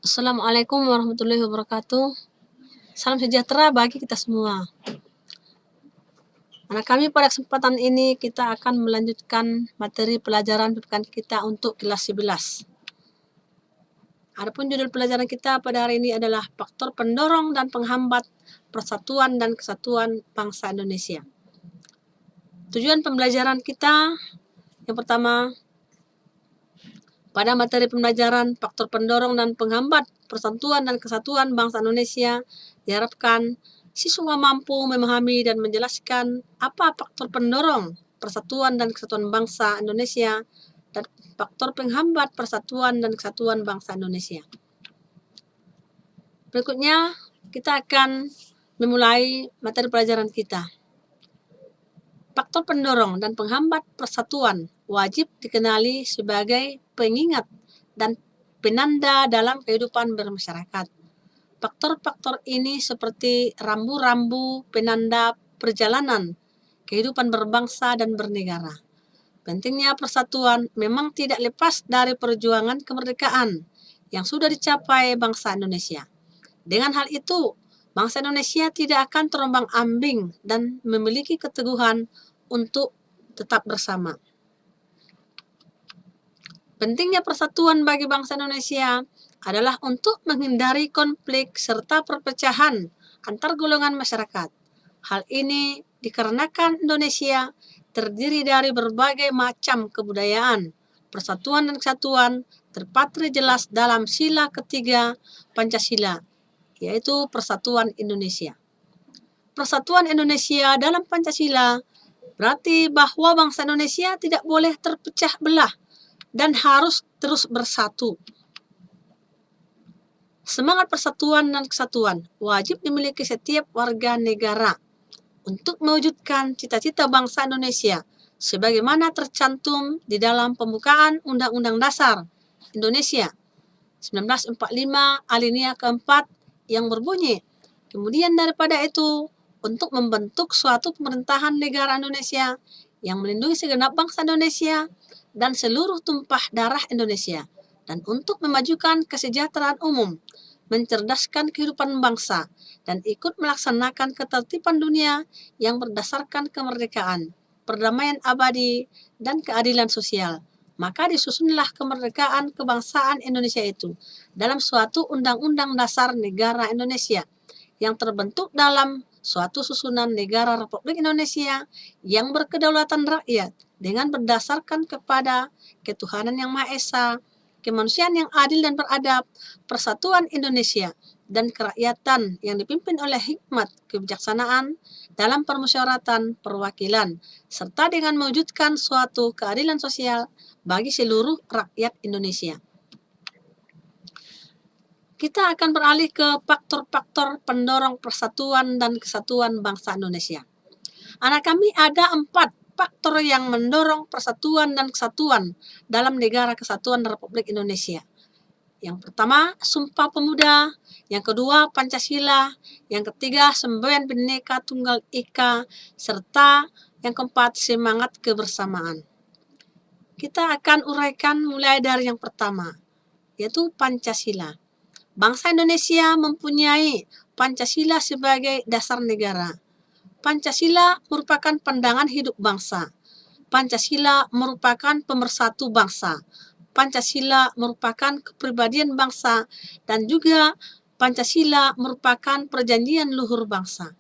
Assalamualaikum warahmatullahi wabarakatuh. Salam sejahtera bagi kita semua. Anak kami pada kesempatan ini kita akan melanjutkan materi pelajaran PPKN kita untuk kelas 11. Adapun judul pelajaran kita pada hari ini adalah faktor pendorong dan penghambat persatuan dan kesatuan bangsa Indonesia. Tujuan pembelajaran kita yang pertama, pada materi pembelajaran faktor pendorong dan penghambat persatuan dan kesatuan bangsa Indonesia, diharapkan siswa mampu memahami dan menjelaskan apa faktor pendorong persatuan dan kesatuan bangsa Indonesia dan faktor penghambat persatuan dan kesatuan bangsa Indonesia. Berikutnya, kita akan memulai materi pelajaran kita. Faktor pendorong dan penghambat persatuan wajib dikenali sebagai pengingat dan penanda dalam kehidupan bermasyarakat. Faktor-faktor ini seperti rambu-rambu penanda perjalanan kehidupan berbangsa dan bernegara. Pentingnya persatuan memang tidak lepas dari perjuangan kemerdekaan yang sudah dicapai bangsa Indonesia. Dengan hal itu, bangsa Indonesia tidak akan terombang-ambing dan memiliki keteguhan untuk tetap bersama. Pentingnya persatuan bagi bangsa Indonesia adalah untuk menghindari konflik serta perpecahan antar golongan masyarakat. Hal ini dikarenakan Indonesia terdiri dari berbagai macam kebudayaan. Persatuan dan kesatuan terpatri jelas dalam sila ketiga Pancasila, yaitu Persatuan Indonesia. Persatuan Indonesia dalam Pancasila berarti bahwa bangsa Indonesia tidak boleh terpecah belah dan harus terus bersatu. Semangat persatuan dan kesatuan wajib dimiliki setiap warga negara untuk mewujudkan cita-cita bangsa Indonesia sebagaimana tercantum di dalam pembukaan Undang-Undang Dasar Indonesia 1945 alinea keempat yang berbunyi, kemudian daripada itu, untuk membentuk suatu pemerintahan negara Indonesia yang melindungi segenap bangsa Indonesia dan seluruh tumpah darah Indonesia, dan untuk memajukan kesejahteraan umum, mencerdaskan kehidupan bangsa, dan ikut melaksanakan ketertiban dunia yang berdasarkan kemerdekaan, perdamaian abadi, dan keadilan sosial. Maka disusunlah kemerdekaan kebangsaan Indonesia itu dalam suatu Undang-Undang Dasar Negara Indonesia yang terbentuk dalam suatu susunan negara Republik Indonesia yang berkedaulatan rakyat dengan berdasarkan kepada ketuhanan yang Maha Esa, kemanusiaan yang adil dan beradab, persatuan Indonesia, dan kerakyatan yang dipimpin oleh hikmat kebijaksanaan dalam permusyawaratan perwakilan, serta dengan mewujudkan suatu keadilan sosial bagi seluruh rakyat Indonesia. Kita akan beralih ke faktor-faktor pendorong persatuan dan kesatuan bangsa Indonesia. Anak kami ada 4 faktor yang mendorong persatuan dan kesatuan dalam negara kesatuan Republik Indonesia. Yang pertama, Sumpah Pemuda. Yang kedua, Pancasila. Yang ketiga, Semboyan Bhinneka Tunggal Ika. Serta yang keempat, semangat kebersamaan. Kita akan uraikan mulai dari yang pertama, yaitu Pancasila. Bangsa Indonesia mempunyai Pancasila sebagai dasar negara. Pancasila merupakan pandangan hidup bangsa. Pancasila merupakan pemersatu bangsa. Pancasila merupakan kepribadian bangsa dan juga Pancasila merupakan perjanjian luhur bangsa.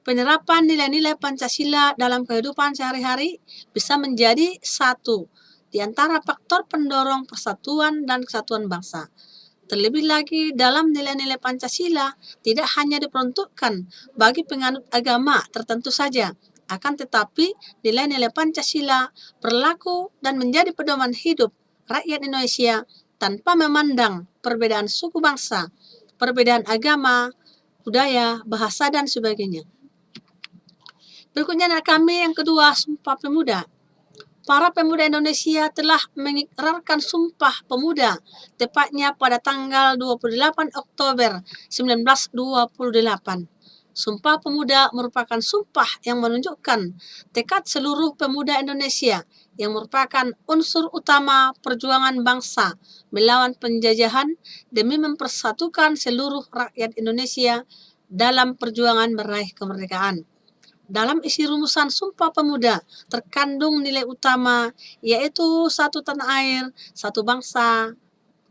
Penerapan nilai-nilai Pancasila dalam kehidupan sehari-hari bisa menjadi satu di antara faktor pendorong persatuan dan kesatuan bangsa. Terlebih lagi dalam nilai-nilai Pancasila tidak hanya diperuntukkan bagi penganut agama tertentu saja, akan tetapi nilai-nilai Pancasila berlaku dan menjadi pedoman hidup rakyat Indonesia tanpa memandang perbedaan suku bangsa, perbedaan agama, budaya, bahasa, dan sebagainya. Berikutnya anak kami yang kedua, Sumpah Pemuda. Para pemuda Indonesia telah mengikrarkan Sumpah Pemuda tepatnya pada tanggal 28 Oktober 1928. Sumpah Pemuda merupakan sumpah yang menunjukkan tekad seluruh pemuda Indonesia yang merupakan unsur utama perjuangan bangsa melawan penjajahan demi mempersatukan seluruh rakyat Indonesia dalam perjuangan meraih kemerdekaan. Dalam isi rumusan Sumpah Pemuda terkandung nilai utama yaitu satu tanah air, satu bangsa,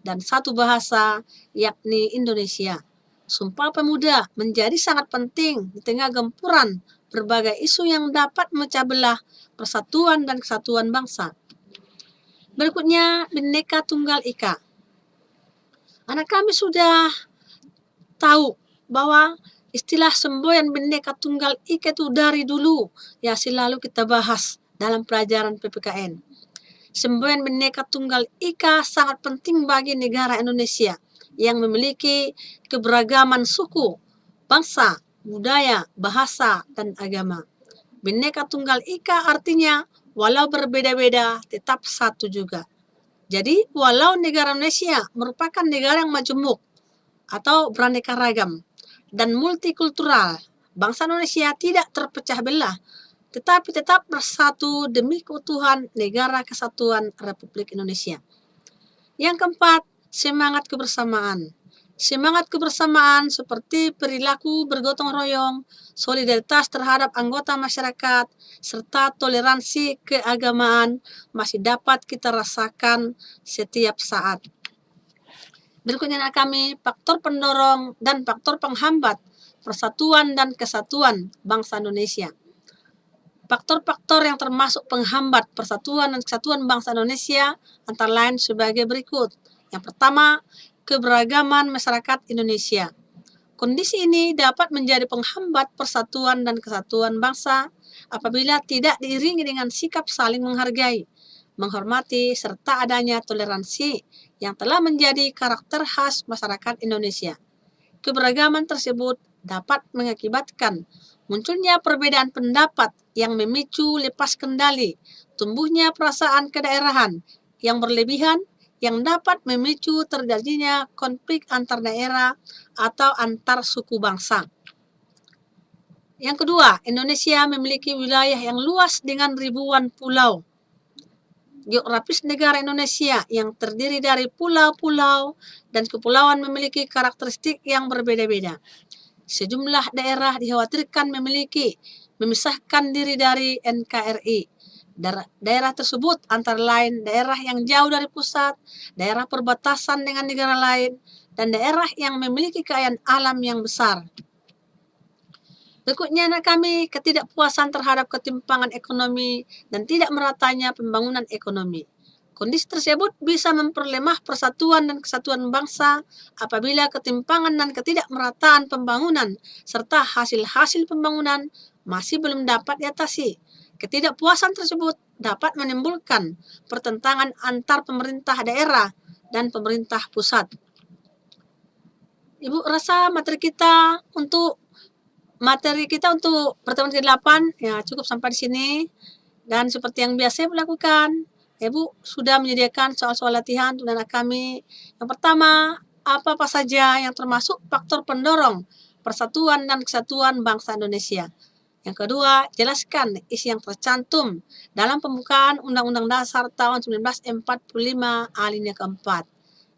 dan satu bahasa, yakni Indonesia. Sumpah Pemuda menjadi sangat penting di tengah gempuran berbagai isu yang dapat memecah belah persatuan dan kesatuan bangsa. Berikutnya, Bhinneka Tunggal Ika. Anak kami sudah tahu bahwa istilah semboyan Bhinneka Tunggal Ika itu dari dulu ya selalu kita bahas dalam pelajaran PPKN. Semboyan Bhinneka Tunggal Ika sangat penting bagi negara Indonesia yang memiliki keberagaman suku, bangsa, budaya, bahasa, dan agama. Bhinneka Tunggal Ika artinya walau berbeda-beda tetap satu juga. Jadi walau negara Indonesia merupakan negara yang majemuk atau beraneka ragam dan multikultural, bangsa Indonesia tidak terpecah belah tetapi tetap bersatu demi keutuhan Negara Kesatuan Republik Indonesia. Yang keempat, semangat kebersamaan. Semangat kebersamaan seperti perilaku bergotong royong, solidaritas terhadap anggota masyarakat, serta toleransi keagamaan masih dapat kita rasakan setiap saat. Berikutnya kami, faktor pendorong dan faktor penghambat persatuan dan kesatuan bangsa Indonesia. Faktor-faktor yang termasuk penghambat persatuan dan kesatuan bangsa Indonesia antara lain sebagai berikut. Yang pertama, keberagaman masyarakat Indonesia. Kondisi ini dapat menjadi penghambat persatuan dan kesatuan bangsa apabila tidak diiringi dengan sikap saling menghargai, menghormati, serta adanya toleransi yang telah menjadi karakter khas masyarakat Indonesia. Keberagaman tersebut dapat mengakibatkan munculnya perbedaan pendapat yang memicu lepas kendali, tumbuhnya perasaan kedaerahan yang berlebihan yang dapat memicu terjadinya konflik antar daerah atau antar suku bangsa. Yang kedua, Indonesia memiliki wilayah yang luas dengan ribuan pulau. Geografis negara Indonesia yang terdiri dari pulau-pulau dan kepulauan memiliki karakteristik yang berbeda-beda. Sejumlah daerah dikhawatirkan memisahkan diri dari NKRI. Daerah tersebut antara lain daerah yang jauh dari pusat, daerah perbatasan dengan negara lain, dan daerah yang memiliki kekayaan alam yang besar. Berikutnya kami, ketidakpuasan terhadap ketimpangan ekonomi dan tidak meratanya pembangunan ekonomi. Kondisi tersebut bisa memperlemah persatuan dan kesatuan bangsa apabila ketimpangan dan ketidakmerataan pembangunan serta hasil-hasil pembangunan masih belum dapat diatasi. Ketidakpuasan tersebut dapat menimbulkan pertentangan antar pemerintah daerah dan pemerintah pusat. Ibu rasa materi kita untuk pertemuan ke-8 ya cukup sampai di sini, dan seperti yang biasa Ibu lakukan, Ibu sudah menyediakan soal-soal latihan untuk anak kami. Yang pertama, apa saja yang termasuk faktor pendorong persatuan dan kesatuan bangsa Indonesia. Yang kedua, jelaskan isi yang tercantum dalam pembukaan Undang-Undang Dasar tahun 1945 alinea keempat.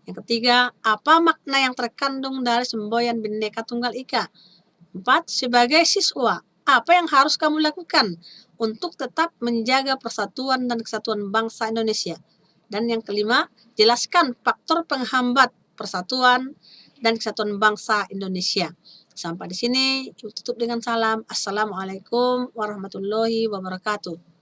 Yang ketiga, apa makna yang terkandung dari semboyan Bhinneka Tunggal Ika. 4. Sebagai siswa, apa yang harus kamu lakukan untuk tetap menjaga persatuan dan kesatuan bangsa Indonesia. Dan yang kelima, jelaskan faktor penghambat persatuan dan kesatuan bangsa Indonesia. Sampai di sini, tutup dengan salam. Assalamualaikum warahmatullahi wabarakatuh.